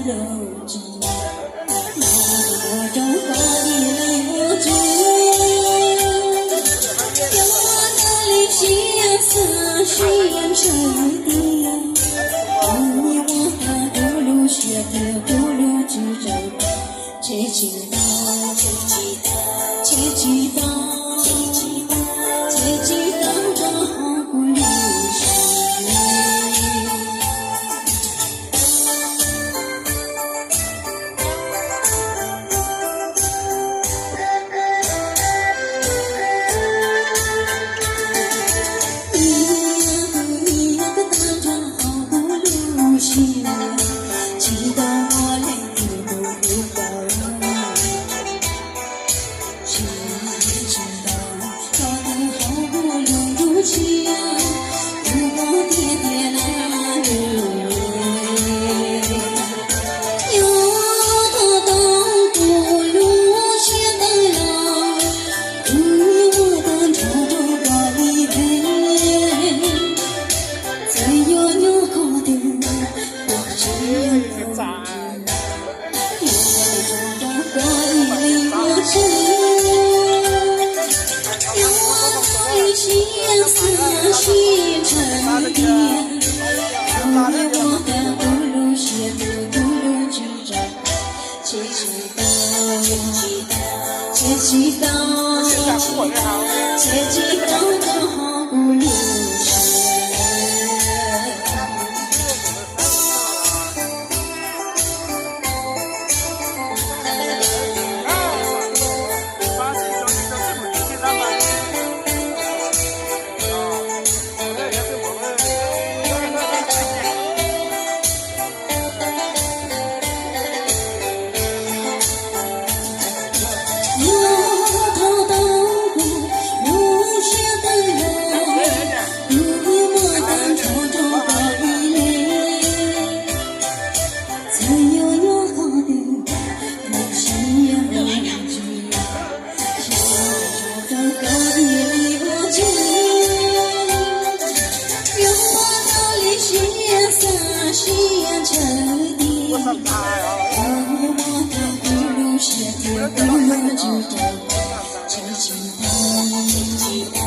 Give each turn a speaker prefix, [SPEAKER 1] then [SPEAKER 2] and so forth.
[SPEAKER 1] 肉质，我中华的来自有我的理想思想沉淀，你我的不如学的不如知道，切知道，切知道，切知道，切知道的好不如学。直到我累得不知道，谁知道我的好不如期啊，如果跌跌那日，有我当不如学的老，我的朝中挂一杯，再有牛口的。思绪沉淀，我的不如学的不如知道，切知道，切知道，切知道的好不如学。我的不如学的不如知道，切知道。